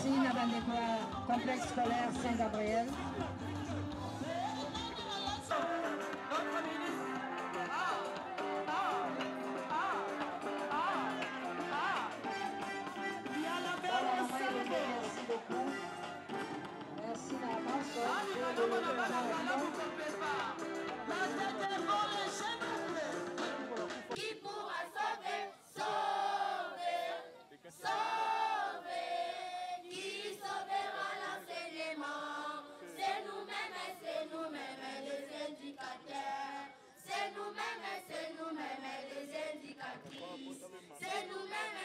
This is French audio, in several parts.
Merci, Nabandekwa, complexe scolaire Saint-Gabriel. Merci beaucoup. Merci, Qui pourra sauver, sauver, sauver? Qui sauvera l'enseignement? C'est nous-mêmes les éducateurs. C'est nous-mêmes les éducatrices. C'est nous-mêmes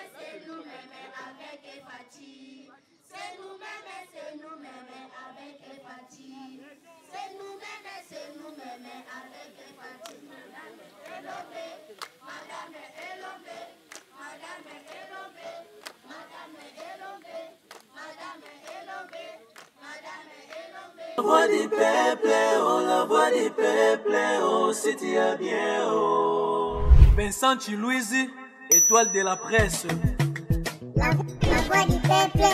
avec Efati. C'est nous-mêmes avec Efati. C'est nous-mêmes avec Efati. Madame Elombe, Madame Elombe, Madame Elombe, Madame Elombe, Madame Elombe, Madame Elombe. La voix du peuple, oh, la voix du peuple, oh, c'est bien, oh. Vincent Chilouise, étoile de la presse. La voix du peuple,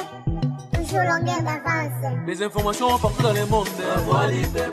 toujours longueur d'avance. Les informations partout dans le monde. La voix du peuple.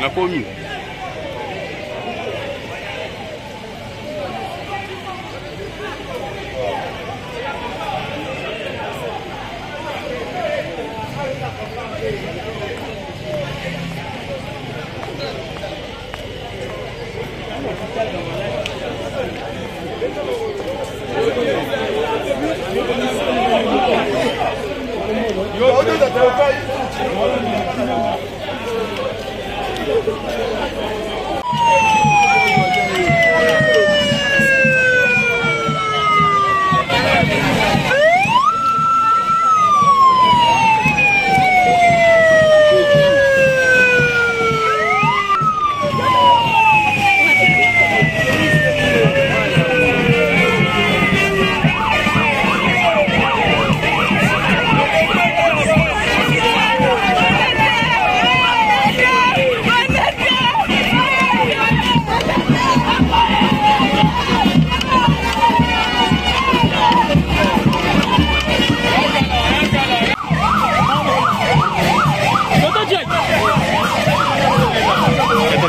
La commune.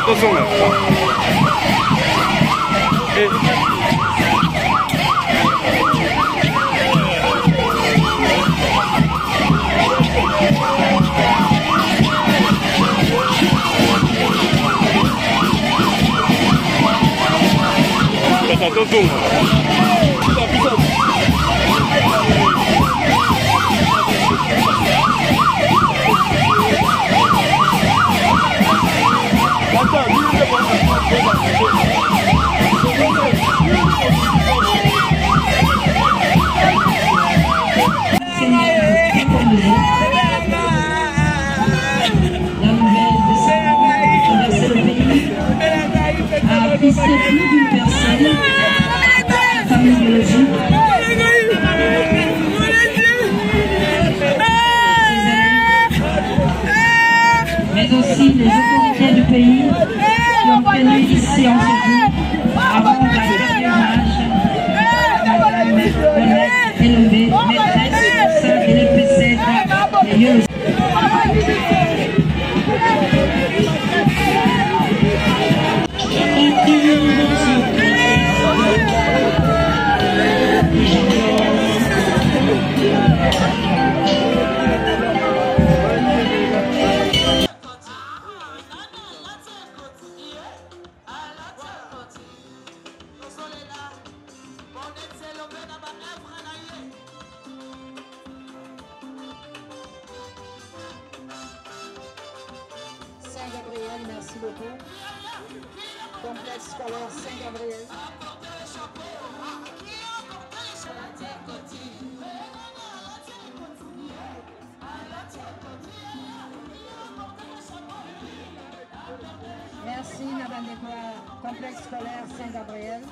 Attention là. Et... Attention. C'est plus d'une personne, famille biologique, mais aussi les autorités du pays qui ont tenu ici en ce jour avant la pèlerinage à Madame Colette Élové, maîtresse de l'EPC de Yolo. Saint-Gabriel, merci beaucoup. Complexe scolaire Saint-Gabriel. Merci, Nabandekwa, complexe scolaire Saint-Gabriel.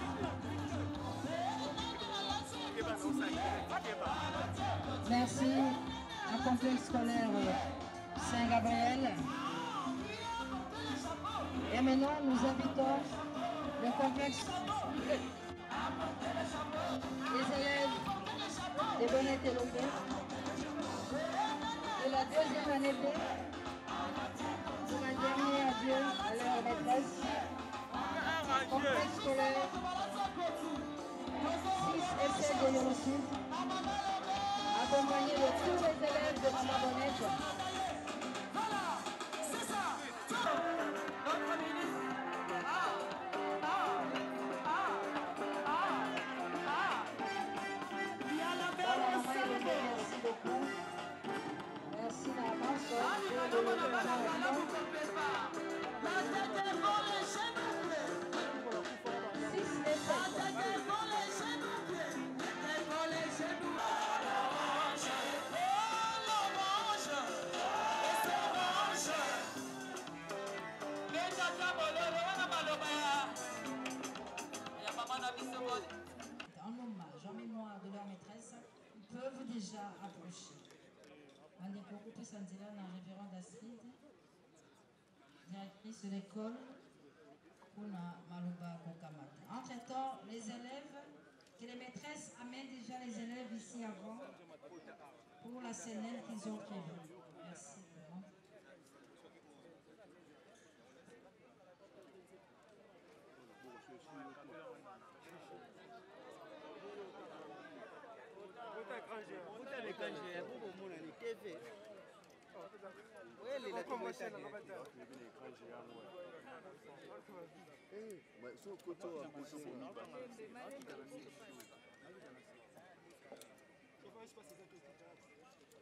Merci à complexe scolaire Saint-Gabriel. Et maintenant, nous invitons le complexe des élèves des Bonnets et Lopez de la deuxième année B pour un dernier adieu à leur maîtresse. Complexe scolaire 6 et 7 de Yolo Sud, accompagné de tous les élèves de Maman Bonnette. Merci beaucoup. Merci maman, soeur, de le en hommage, en mémoire de leur maîtresse, peuvent déjà approcher. Mandeko Sanzela, la révérende Astrid, directrice de l'école, Kuna Maluba Kokamata. Entre-temps, les élèves, que les maîtresses amènent déjà les élèves ici avant pour la scène qu'ils ont prévue. Merci.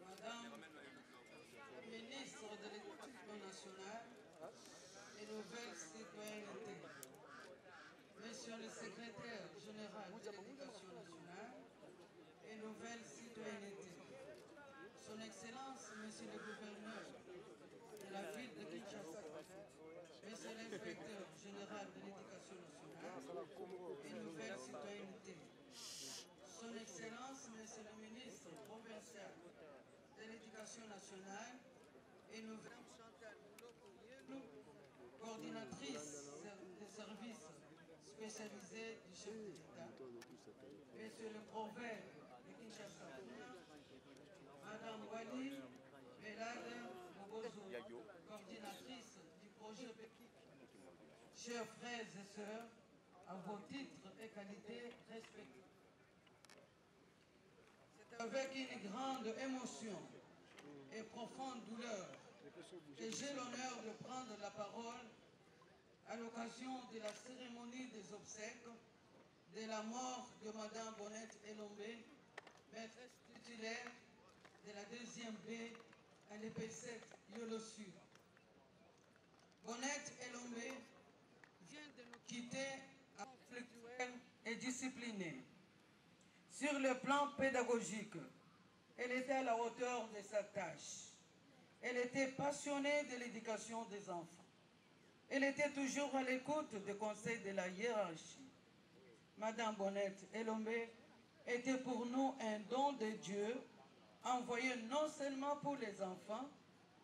Madame ministre de l'Éducation nationale et nouvelle citoyenneté, Monsieur le secrétaire général de l'Éducation nationale et nouvelle citoyenneté, Son Excellence, Monsieur le gouverneur de la ville de Kinshasa, Monsieur l'inspecteur général de l'Éducation nationale et nouvelle citoyenneté, Son Excellence, Monsieur le ministre provincial de l'Éducation nationale et nouvelle coordinatrice des services spécialisés du chef de l'État, Monsieur le prophète de Kinshasa, Madame Wali Belade Mobozo, coordinatrice du projet PECIC. Chers frères et sœurs, à vos titres et qualités respectifs. C'est avec une grande émotion et profonde douleur que j'ai l'honneur de prendre la parole à l'occasion de la cérémonie des obsèques de la mort de Madame Bonnette Elombé, maîtresse titulaire de la 2e B à l'EP7 Yolo Sud. Bonnette Elombé vient de nous quitter afflictuelle et disciplinée. Sur le plan pédagogique, elle était à la hauteur de sa tâche. Elle était passionnée de l'éducation des enfants. Elle était toujours à l'écoute des conseils de la hiérarchie. Madame Bonnette Elombé était pour nous un don de Dieu, envoyé non seulement pour les enfants,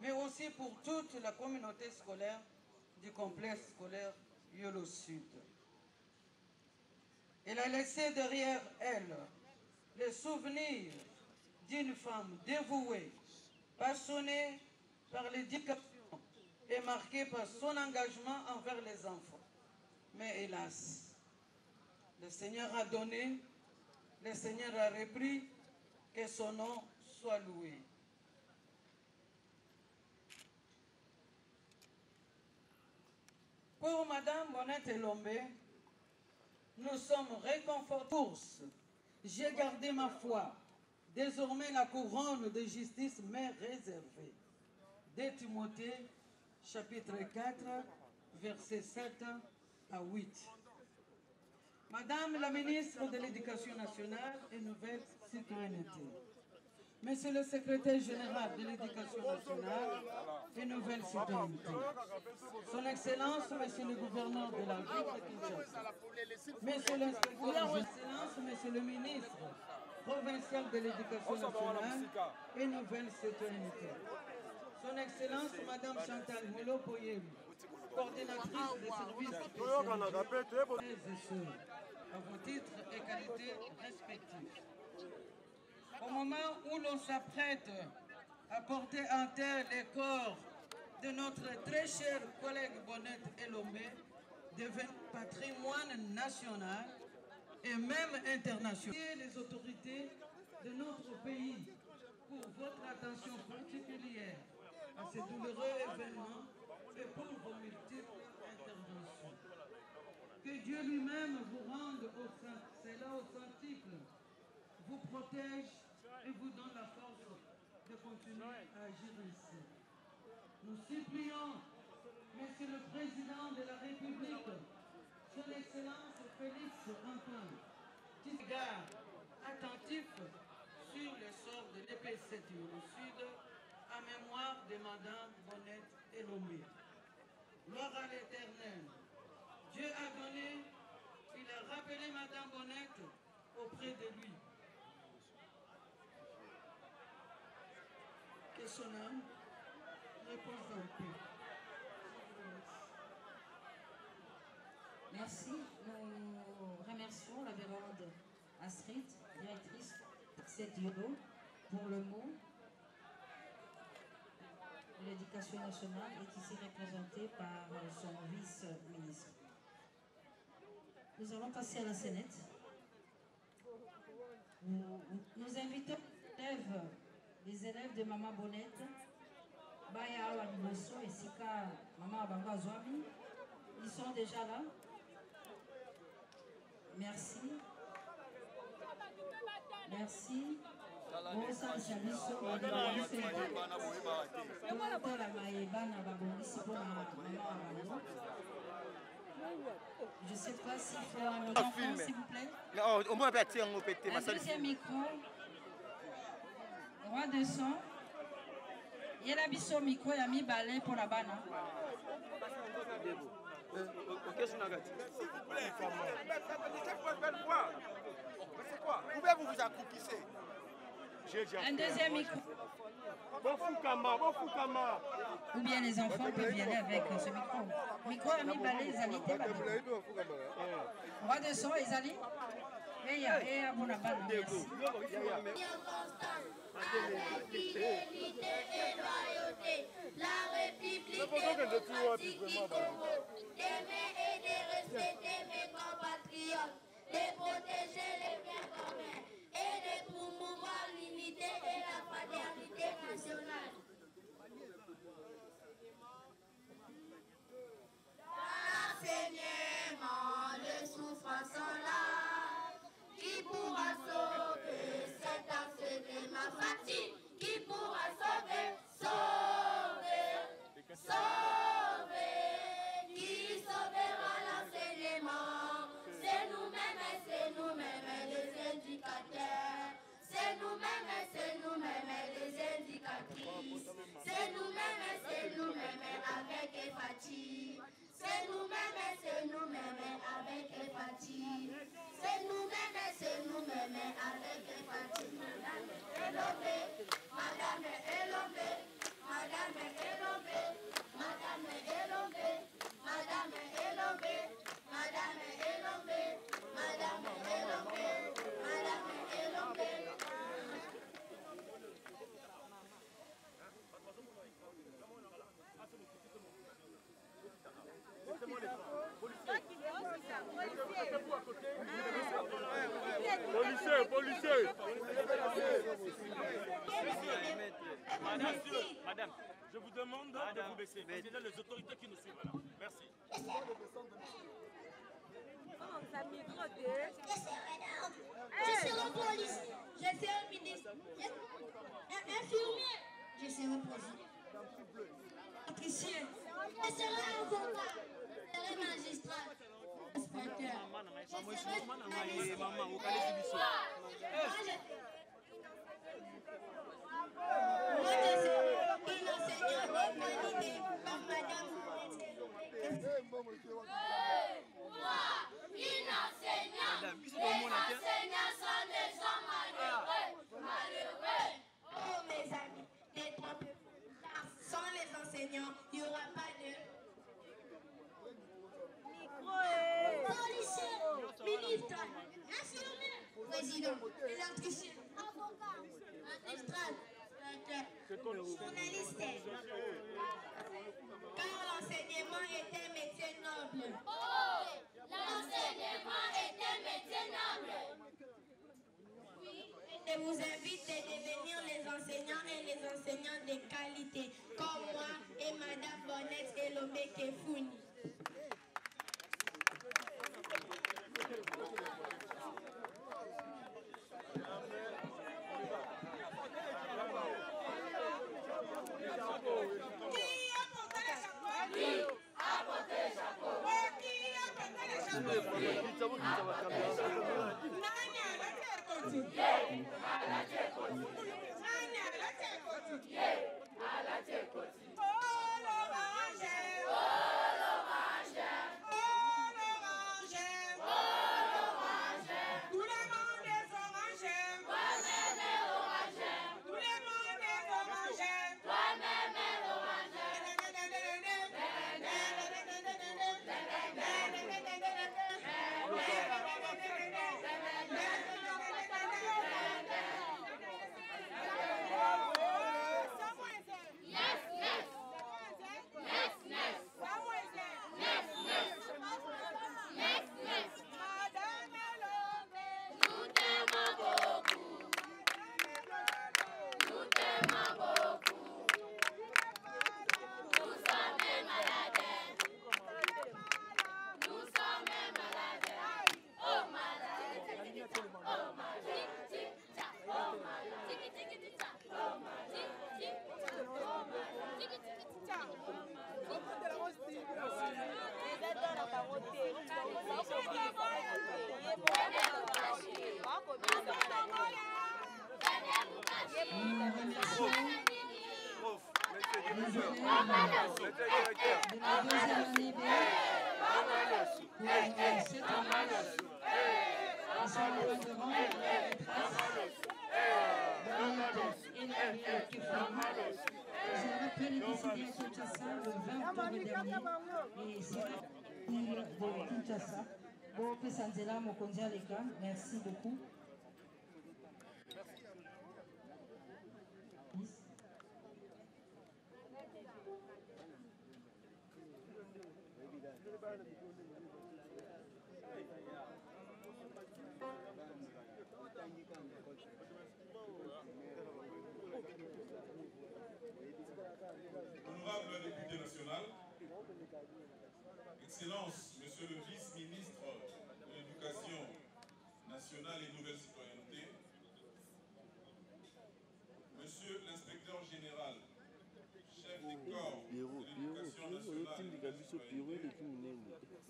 mais aussi pour toute la communauté scolaire du complexe scolaire Yolo Sud. Elle a laissé derrière elle le souvenir d'une femme dévouée, passionnée par l'éducation et marquée par son engagement envers les enfants. Mais hélas, le Seigneur a donné, le Seigneur a repris, que son nom soit loué. Pour Madame Bonnette Elombé, nous sommes réconfortés tous. J'ai gardé ma foi. Désormais, la couronne de justice m'est réservée. 2 Timothée, chapitre 4, versets 7 à 8. Madame la ministre de l'Éducation nationale et Nouvelle Citoyenneté, Monsieur le secrétaire général de l'Éducation nationale et Nouvelle Citoyenneté, Son Excellence, Monsieur le gouverneur de la ville de Kinshasa, Monsieur l'inspecteur, Excellence, Monsieur le ministre provincial de l'Éducation nationale et Nouvelle Citoyenneté, Son Excellence, Madame Chantal Molo Poyem, coordinatrice des services spécialisés, à vos titres et qualités respectifs. Au moment où l'on s'apprête à porter en terre les corps de notre très cher collègue Bonnette Elombé, devenu patrimoine national et même international, les autorités de notre pays pour votre attention particulière à ces douloureux événements et pour vos multiples interventions. Que Dieu lui-même vous rende au centuple, vous protège et vous donne la force de continuer à agir ainsi. Nous supplions, Monsieur le Président de la République, Son Excellence Félix Antoine, qui garde attentif sur le sort de l'EP7 Yolo Sud en mémoire de Madame Bonnette Elombé. Gloire à l'Éternel. Dieu a donné, il a rappelé Madame Bonnette auprès de lui. Que son âme repose en paix. Merci. Nous remercions la Vérande Astrid, directrice de cette Yolo, pour le mot. L'éducation nationale est ici représentée par son vice-ministre. Nous allons passer à la scénette. Nous invitons les élèves de Maman Bonnette, Baya Awa Niboso et Sika Maman Abango Azwami. Ils sont déjà là. Merci. Merci. Je ne sais pas s'il faut un enfant, s'il vous plaît. Un deuxième micro. Roi de son. Il y a un micro, il y a mis balai pour la banane. Pouvez-vous vous accroupissez? Un deuxième micro. Ou bien les enfants peuvent y aller avec ce micro. Micro a mis balai, ils allaient. Roi de son, ils allaient. Et à mon abandon. Merci. Fidélité et loyauté, la République démocratique du Congo, d'aimer et de respecter mes compatriotes, de protéger les biens communs et de promouvoir l'unité et la fraternité nationale. L'enseignement, les souffrances sont là. Madame, je vous demande de vous baisser. Parce qu'il y a les autorités qui nous suivent là. Merci. Je serai policier, je serai ministre, infirmier, je serai président, patricien, je serai avocat, je serai magistrat, inspecteur, je serai journaliste. Moi, je serai une enseignante de qualité comme Madame Une enseignante. Les enseignants sont des gens malheureux. Oh mes amis, détrompez-vous. Car sans les enseignants, il n'y aura pas de policier, ministre, infirmier, président, électricien, avocat, magistrat, journaliste. Car l'enseignement est un métier noble. Oh, l'enseignement est un métier noble. Je vous invite à devenir les enseignants et les enseignants de qualité, comme moi et Madame Bonnette et Lomé Kefouni. Merci beaucoup. Honorable député national, Excellence, Monsieur le vice-ministre de l'Éducation nationale et nouvelle citoyenneté, Monsieur l'inspecteur général, chef des corps de l'Éducation nationale et nouvelle citoyenneté,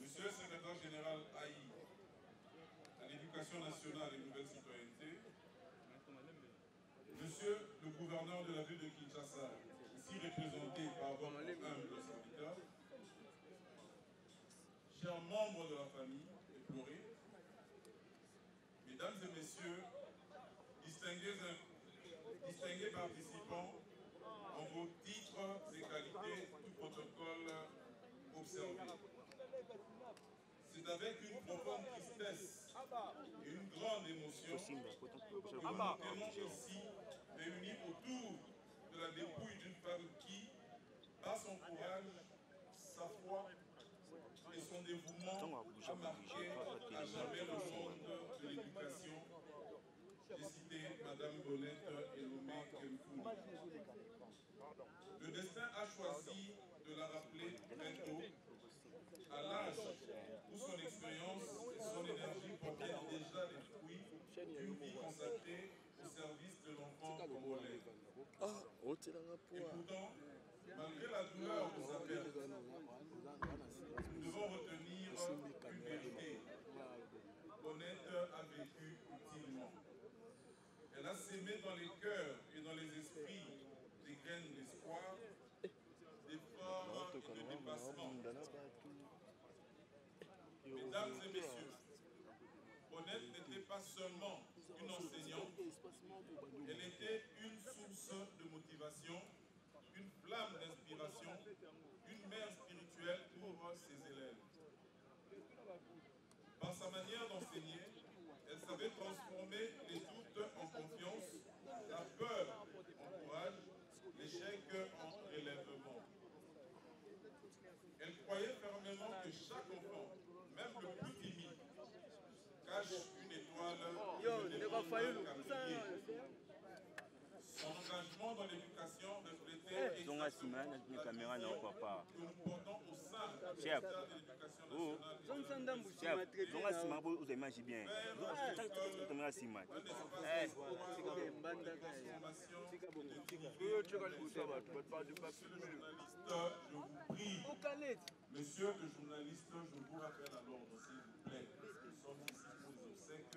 Monsieur le secrétaire général AI à l'Éducation nationale et nouvelle citoyenneté, Monsieur le gouverneur de la ville de Kinshasa, ici représenté par votre humble serviteur, chers membres de la famille éplorée, Mesdames et Messieurs, distingués participants, en vos titres et qualités, tout protocole observé. C'est avec une profonde tristesse et une grande émotion que nous nous tenons ici réunis autour de la dépouille d'une femme qui, par son courage, sa foi et son dévouement, a marqué à jamais le monde de l'éducation. J'ai cité Madame Bonnette et Lomé Kefouni. Le destin a choisi de la rappeler très tôt, à l'âge où son expérience et son énergie portaient déjà les fruits d'une vie consacrée au service de l'enfant congolais. Et pourtant, malgré la douleur de sa perte, nous devons retenir une vérité. Honnête a vécu utilement. Elle a sémé dans les cœurs et dans les esprits des graines d'espoir, d'efforts et de dépassement. Mesdames et messieurs, Honnête n'était pas seulement une enseignante, elle était une source de motivation, une flamme d'inspiration, une mère spirituelle pour ses élèves. Par sa manière d'enseigner, elle savait transformer les doutes en confiance, la peur en courage, l'échec en relèvement. Elle croyait fermement que chaque enfant, même le plus timide, cache une étoile Son engagement dans l'éducation reflétait exactement la vision que nous portons au sein de l'éducation Monsieur le journaliste, je vous rappelle à l'ordre, s'il vous plaît. Nous sommes ici pour les obsèques.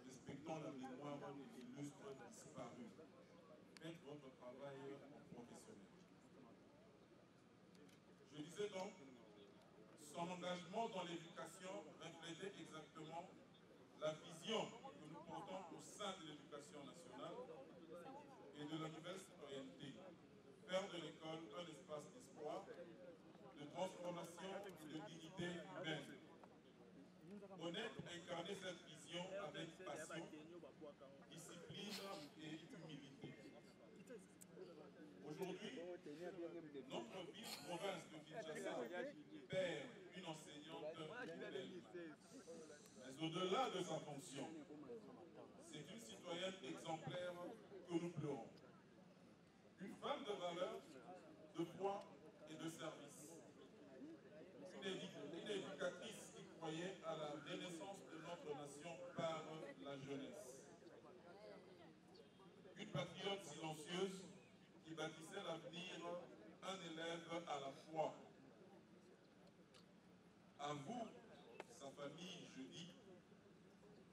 Respectons la mémoire de l'illustre disparu. Faites votre travail professionnel. Je disais donc, son engagement dans l'éducation reflétait exactement la vision que nous portons au sein de l'éducation nationale et de la nouvelle citoyenneté. Faire de l'école un espace d'espoir, de transformation et de dignité humaine. Honnête incarner cette vision avec passion, discipline et humilité. Aujourd'hui, notre vice-province de Kinshasa perd une enseignante modèle. Mais au-delà de sa fonction, c'est une citoyenne exemplaire que nous pleurons. Une femme de valeur, de foi et de service. Une éducatrice qui croyait à la renaissance de notre nation par la jeunesse. Une patriote silencieuse qui bâtissait l'avenir, un élève à la fois. À vous, sa famille, je dis,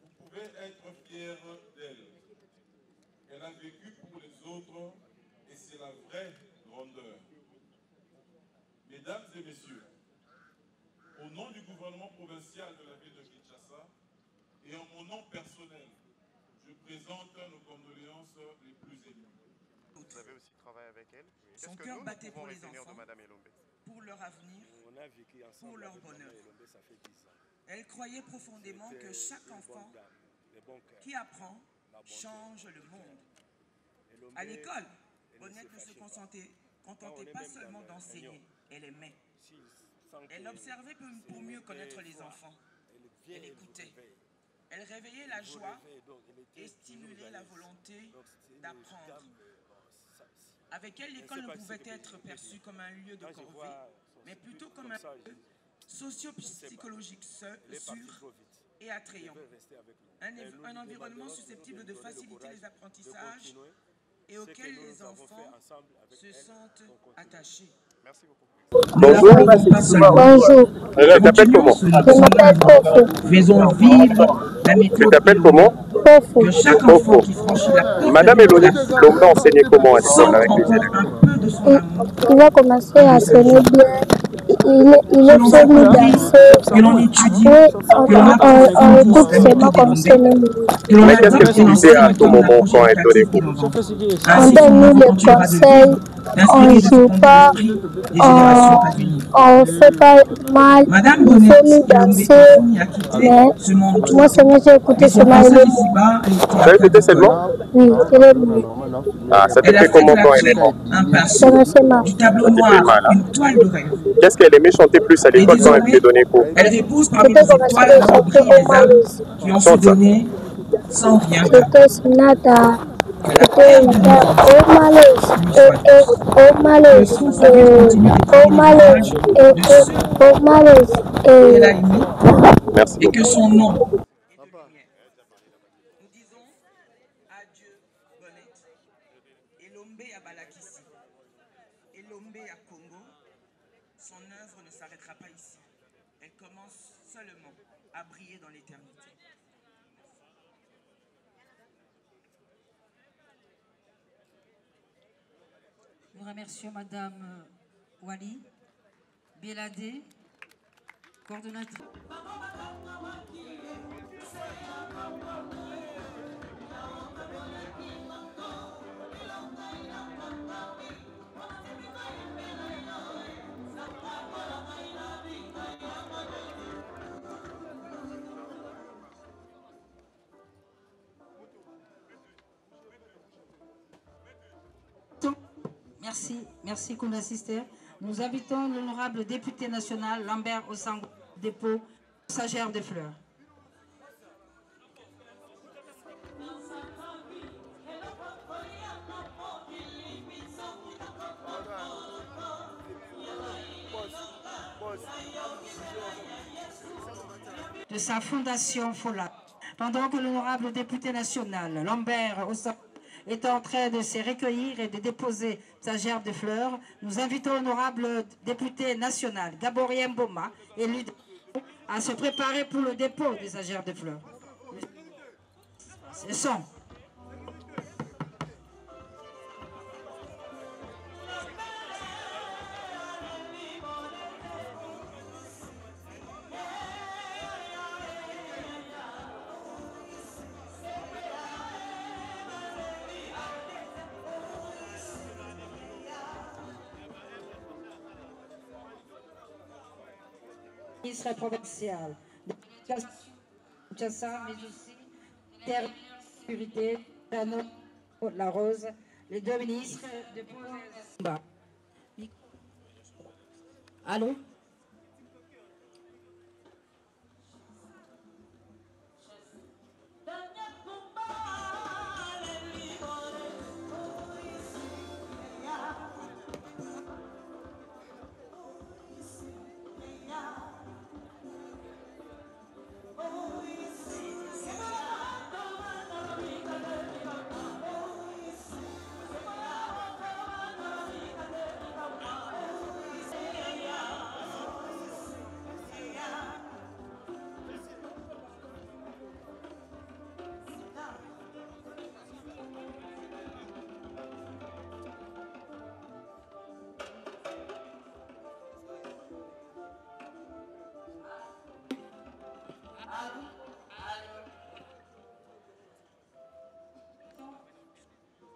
vous pouvez être fiers d'elle. Elle a vécu pour les autres et c'est la vraie grandeur. Mesdames et messieurs, au nom du gouvernement provincial de la ville de Kinshasa et en mon nom personnel, je présente nos condoléances les plus émues. Vous avez aussi travaillé avec elle. Son cœur battait pour les enfants, pour leur avenir, pour leur bonheur. Elle croyait profondément que chaque enfant qui apprend change le monde. À l'école, Honnête ne se contentait pas seulement d'enseigner, elle aimait. Elle observait pour mieux connaître les enfants. Elle écoutait. Elle réveillait la joie et stimulait la volonté d'apprendre. Avec elle, l'école ne pouvait être perçue comme un lieu de corvée, mais plutôt comme un lieu socio-psychologique sûr et attrayant. Un environnement susceptible de faciliter les apprentissages et auquel les enfants se sentent attachés. Merci beaucoup. Bonjour. Bonjour. Tu t'appelles comment? Je m'appelle Kofo. Faisons vivre la méthode. Tu t'appelles comment? Kofo. Que chaque enfant qui franchit la porte. Madame Elodie Lombe enseignait comment à l'école avec les élèves? Il a commencé à enseigner bien. Il est très bien dansé. Que l'on étudie. On écoute seulement comme c'est le milieu. Mais qu'est-ce que tu disais à tout moment quand elle donnait cours? On donne nous les conseils. On ne joue pas, on ne fait pas mal, on fait nous danser, mais moi seulement j'ai écouté seulement le milieu. Vous avez écouté seulement? Oui, c'est le milieu. Ah, ça te fait comment quand elle est morte? Ça me fait mal. Ça te fait mal, hein? Qu'est-ce qu'elle aimait chanter plus à l'école quand elle te donnait cours? Elle repose parmi les étoiles remplies des âmes qui ont se donné sans rien. C'était Sinada, Merci et que son nom est de lumière. Nous disons adieu Bonnette, Elombe à Balakissi, Elombe à Congo. Son œuvre ne s'arrêtera pas ici. Elle commence seulement à briller dans l'éternité. Nous remercions Madame Wali Béladé, coordonnatrice. Merci Kounda Sister. Nous invitons l'honorable député national Lambert Osango, dépôt, sagère de fleurs. De sa fondation Fola. Pendant que l'honorable député national Lambert Osango est en train de se recueillir et de déposer sa gerbe de fleurs, nous invitons l'honorable député national Gaborien Mboma, élu à se préparer pour le dépôt de sa gerbe de fleurs. Ce sont ministre provincial de l'éducation, mais aussi terre et sécurité, la Rose, les deux ministres de Pôle. Allô?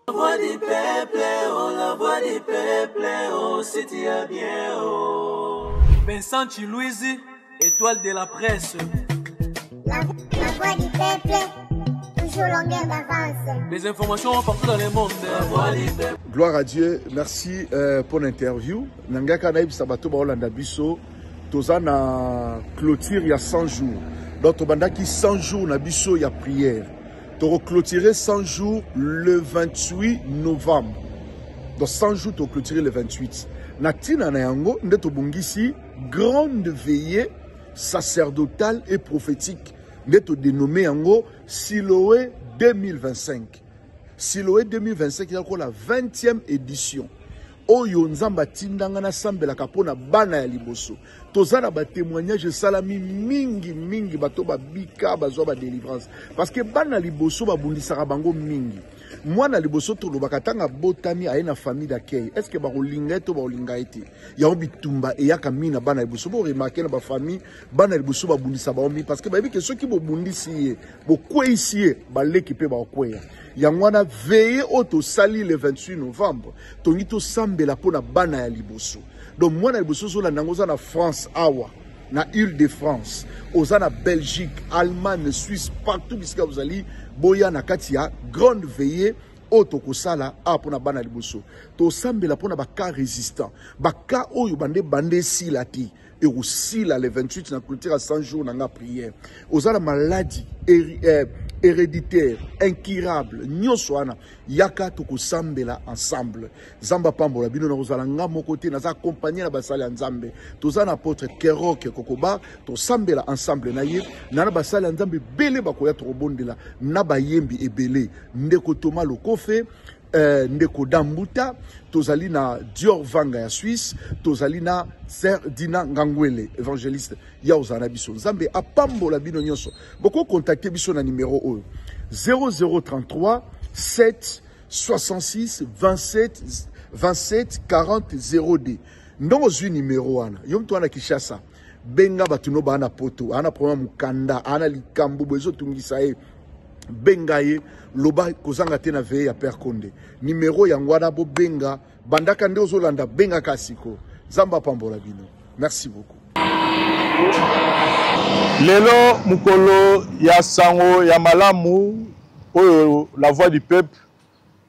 La voix du peuple, oh, la voix du peuple, oh, si tu es bien, oh. Vincent Chilouise, étoile de la presse. La voix du peuple, toujours longueur d'avance. Les informations partout dans le monde. La voix du peuple. Gloire à Dieu, merci pour l'interview. Nangaka naïb sabato ba Olanda biso, toza na clôture il y a 100 jours. Donc tobandaki 100 jours na biso il y a prière. Tu clôturer 100 jours le 28 novembre. Dans 100 jours, tu clôturer le 28. Natina Nayango, nous avons grande veillée sacerdotale et prophétique. Nous avons dénommé Siloé 2025. Siloé 2025, c'est la 20e édition. Oyo nzamba tindanga na sambela kapona bana ya liboso. Tozana ba témoignage salami mingi bato ba bika bazwa ba délivrance parce que bana liboso ba bundisaka bango mingi. Mwana liboso to lobaka tanga botami aye na famille d'accueil. Est-ce que ba kolinga to ba kolinga ete? Ya obitumba e yaka mina bana liboso bo remarquer na ba famille bana liboso ba bundisa ba omi parce que ba bi que ceux qui bo bundisi bo kweisie ba l'équipe ba kweya. Yangwana veillé auto sali le 28 novembre. Tonito sambela pona bana ya liboso. Donc moi na liboso so la nangoza na France awa na Île-de-France, ozana Belgique, Allemagne, Suisse, partout bisika vous allez boya na katia grande veillée auto kosala a pona bana liboso. To sambela pona ba cas résistant. Ba cas oyo bande silati. et aussi là, les 28, na clôture à 100 jours, na prière. Aux la maladie héréditaire, incurable, nyoswana, yaka toko sambela ensemble. Zamba pambola, bino na ozala nga mokote, naza accompagné na basali nzambe. Toza na apôtre Kerok Kokoba, to sambela ensemble na ye, na basali nzambe bele bakoya to bondela, na bayembi ebele, ndeko Thomas Lokofe, ndeko Dambuta, tozali na Dior Vanga ya Suisse, tozali na Sir Dina Ngangwele, évangéliste ya ozana biso. Nzambe apambola bino nyonso. Boko contacter biso na numéro 0033 7 66 27 27 40 0D. Ndongo zwi numéro wana. Yo mtu ana Kishasa. Benga batuno ba ana poto, ana problème mukanda, ana likambo bezo tungisa e. Benga ye loba kozanga te na veye ya Père Konde. Numéro yangwana bo benga bandaka nde ozolanda benga kasiko. Zamba pambola bino. Merci beaucoup. Lelo mukolo ya sango ya malamu oyo la voix du peuple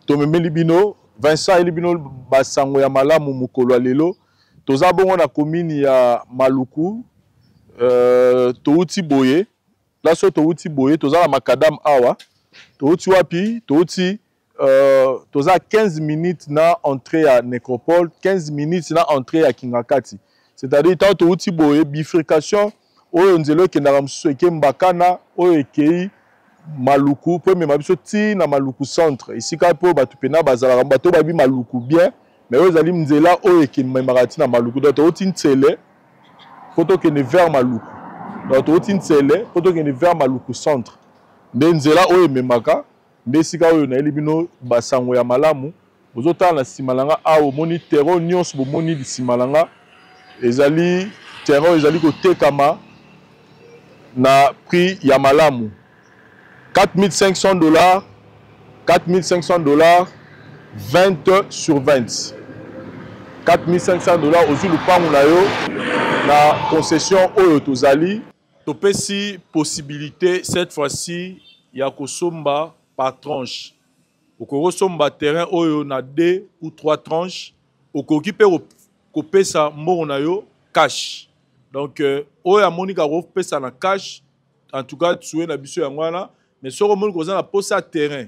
tomemeli bino Vincent Elibino basango ya malamu mukolo lelo toza bongo na commune ya Maluku touti boye la so touti boye toza la makadam awa touti wapi touti toza 15 minutes na entrée à nécropole 15 minutes na entrée à Kingakati. C'est-à-dire tant touti boye bifurcation oyo nzelo kendaka mususu eke Mbakana oyo ekei Maluku po mema biso ti na Maluku centre isika po batu pena bazala bato babi Maluku bien mais oyo zali nzela oyo eke memaka ti na Maluku donc touti ntsele poto kende vers Maluku donc touti ntsele poto kende vers Maluku centre nde nzela oyo memaka nde isika oyo na eli bino basango ya malamu bozotala na simalanga awo moni terreau nyonso bomoni di simalanga ezali terreau ezali kotekama na prix ya malamu $4,500 $4,500 20 sur 20 $4,500 aussi lupangu na yo na concession oyo tozali topesi possibilité cette fois-ci ya kosomba par tranche okosomba terrain oyo na 2 ou 3 tranches okoki pe kopesa mbongo na yo cash. Donc, oya monika pesa na cash, en tout cas, tu es na biso yangwana, mais si on a na posa terrain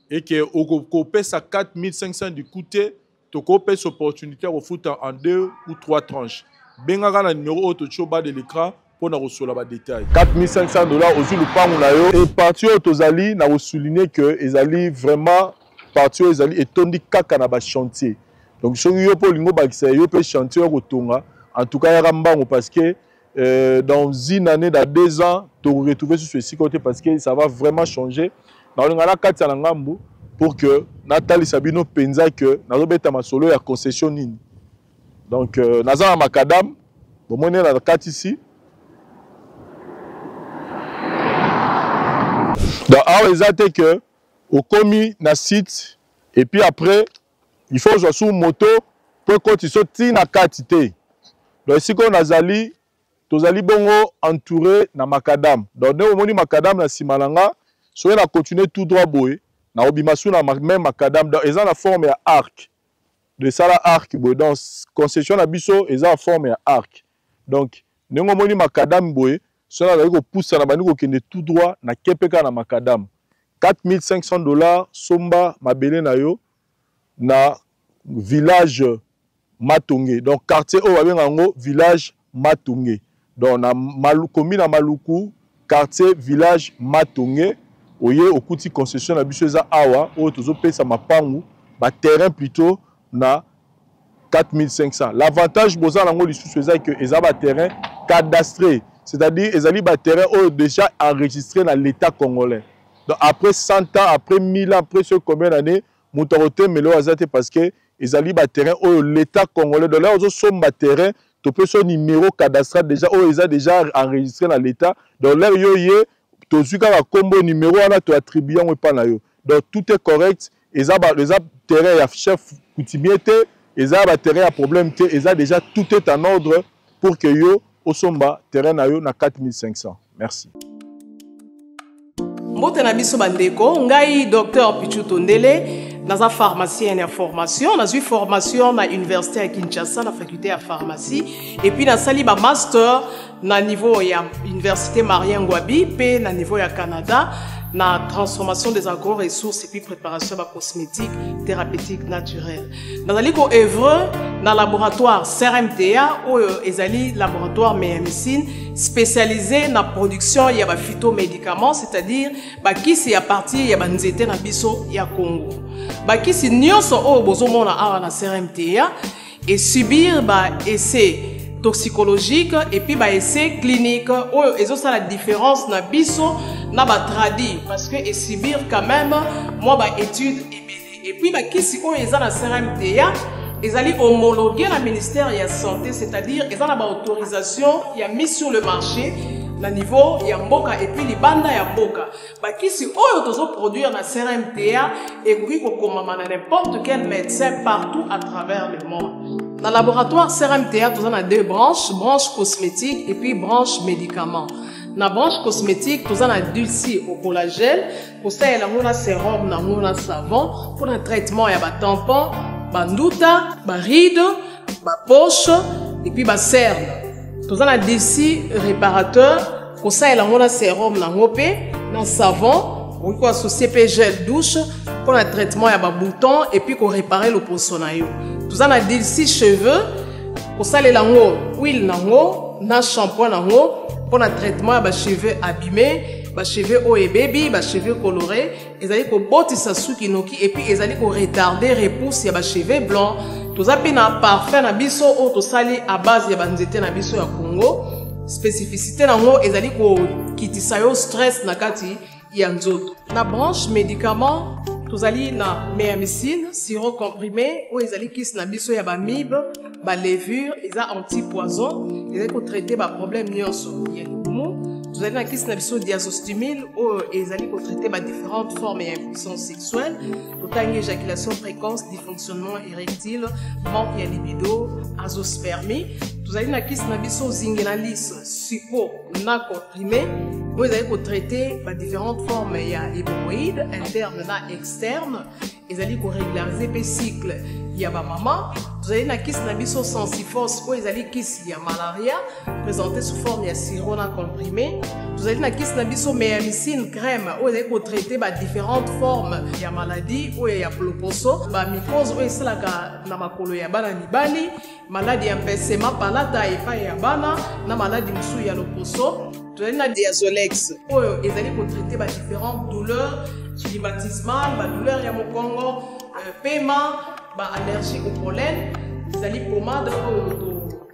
et que on pesa 4,500 du côté, tu as opportunité de foutre en 2 ou 3 tranches. Benga na numéro auto bas de l'écran pour na recevoir les détails. $4,500 aussi le pan na yo et parti au tozali na souligner que ezali vraiment parti ezali etondi kaka na ba chantier. Donc, si yo po lingo bakisa yo pe chantier au tonga. En tout cas, parce que dans une année, dans 2 ans, tu vas retrouver sur ce côté parce que ça va vraiment changer. Dans le cas de pour que Nathalie Sabino pensa que nous solo ya concession nini. Donc, nous avons Macadam, nous avons la carte ici. Donc, alors, ils que au commis na site et puis après, il faut jouer sur moto pour que tu sortes na carte. Donc, si on a zali, tozali bongo entouré na macadam. Donc, nous avons macadam na simalanga, so on a continué tout droit boy, na obimasu na même macadam. Donc, ils ont la forme à arc. De ça la arc boy. Donc, concession na biso, ils ont la forme à arc. Donc, nous avons macadam boy, so on a pousse na bani ko kende tout droit na kepeka na macadam. $4,500 somba mabele na yo na village Matongé. Donc, quartier au village Matongé. Donc, na commune à Maluku, quartier village Matongé. Oye, au côté concession, la bicheza awa, au tozo pe sa mapangu, ba terrain plutôt na 4,500. L'avantage, boza lango lissu, c'est que ils ont un terrain cadastré. C'est-à-dire, ils ont un terrain déjà enregistré dans l'État congolais. Donc, après 100 ans, après 1000 ans, après ce combien d'années, Moutorote, mais là, parce que ils ont un terrain où l'État congolais, de là, ils ont un terrain, tu peux son numéro cadastral déjà, où ils ont déjà enregistré dans l'État. Donc là, tu as un combo numéro, tu as attribué un peu. Donc tout est correct. Ils ont un terrain à chef coutumier, ils ont un terrain à problème, ils ont déjà tout est en ordre pour que yo au somba terrain na 4500. Merci. Mbote na biso bandeko, ngai Dr Pichu Tondele, dans la pharmacie et la formation, dans une formation à l'université à Kinshasa, la faculté de pharmacie, et puis dans le master na niveau ya université Marien Ngouabi, puis na niveau ya Canada, na transformation des agro-ressources et puis préparation de cosmétiques thérapeutiques naturelles. Dans le œuvre dans le laboratoire CRMTA ou ezali laboratoire médecine spécialisé dans la production ya ba phytomédicaments, c'est-à-dire ba kisi ya partie ya banzete na biso ya Congo. Ba kisi nyonso o bozomona awa na CRMTA et subir ba essai toxicologique et puis ba essai clinique ou ça la différence na biso na ba tradi parce que et subir quand même moi ba étude et puis ba kisi o eza na CRMTA ils allaient homologuer le ministère de la Santé, c'est-à-dire ils ont la autorisation, il y a mis sur le marché le niveau il y a mboka et puis les bandes il y a mboka. Bah qui si on doit produire la CRMTA et puis qu'on n'importe quel médecin partout à travers le monde. Dans le laboratoire CRMTA, nous avons deux branches, branche cosmétique et puis branche médicaments. Dans la branche cosmétique, nous avons dulci au collagène, pour ça il y a un sérum, un savon, pour un traitement il y a un tampon, banduta, baride, poche et puis cerne. Nous avons d'ici réparateur, pour ça il y a un sérum, un savon, pour qu'on associe gel douche, pour un traitement il y a un bouton et puis qu'on répare le poissonaillot. Nous avons d'ici cheveux, pour ça il y a un huile, un shampoing, pour un traitement il y a cheveux abîmés. Ba cheveux haut et baby, ba cheveux colorés, ils allaient ko botti sa suki noki et puis ils allaient ko retarder repousse ya ba cheveux blancs. Tous a na parfum na biso o to sali à base ya banzete na biso ya Congo. Spécificité na ngo ils allaient ko kitisa yo stress na kati ya nzoto. Na branche médicaments, tous allés na méamycine, sirop comprimé ou ils allaient kis na biso ya ba mib, ba levure, ils a anti-poison, ils allaient ko traiter ba problème nyonso. Vous allez dans la question diazostimule où ils allaient traiter différentes formes et impuissance sexuelle, autant éjaculation précoce, dysfonctionnement érectile, manque de libido, azospermie. Vous allez dans la question zingenalis, suppo, na comprimé, où ils allaient traiter différentes formes et hémorroïdes, internes et externes. Ils allaient régulariser le cycle. Il y a maman. Vous allez dans la question sensifos, où ils allaient il y a malaria, présenté sous forme de sirop comprimé. Vous allez dans la question méamycine crème, où ils allaient traiter différentes formes. Il y a maladie, où il y a ploposo, mycose, où il y a makolo ya bana mibali, maladie empêchement palata et pas ya bana, na maladie msou ya loposo. Vous allez dans diazolex, où ils allaient traiter différentes douleurs climatismales, douleurs ya mokongo, paiement, allergie au pollen, vous allez pommade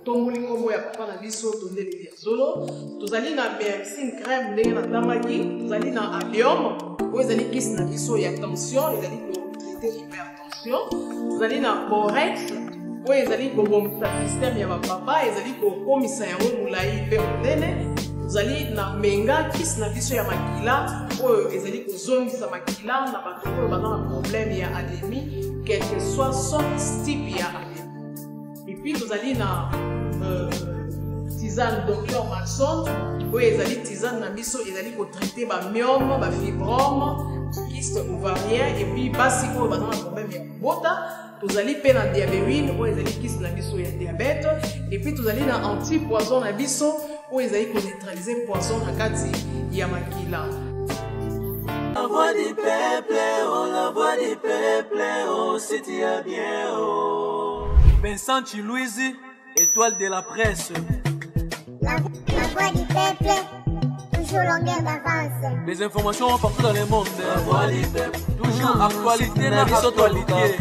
tomulingo ya papa na biso tondele diazolo, vous allez na médecine crème ndenge na tamaki, vous allez na allium, vous allez kis na biso ya tension, vous allez traiter hypertension, vous allez na borex, vous allez kobomisa système ya papa, vous allez kokomisa yango mulai pe monene. Vous allez na menga kis na biso ya makila ou ils allez kozongisa makila na bato oyo baza na problème ya anémie quel que soit son type ya anémie. Et puis vous allez na tisane docteur Malson ou ils allez tisane na biso ils allez ko traiter ba myome ba fibrome kyste ovarien et puis basi oyo baza na problème ya kubota. Vous allez payer dans diabétine ou ils allez kis na biso ya diabète et puis vous allez na anti-poison na biso où ils allaient neutraliser le poison à Kati Yamakila. La voix du peuple, oh, la voix du peuple, oh, c'est bien, oh. Vincent Chilouise, étoile de la presse. La voix du peuple, toujours longueur d'avance. Les informations partout dans le monde. La voix du peuple, toujours actualité, la actualité.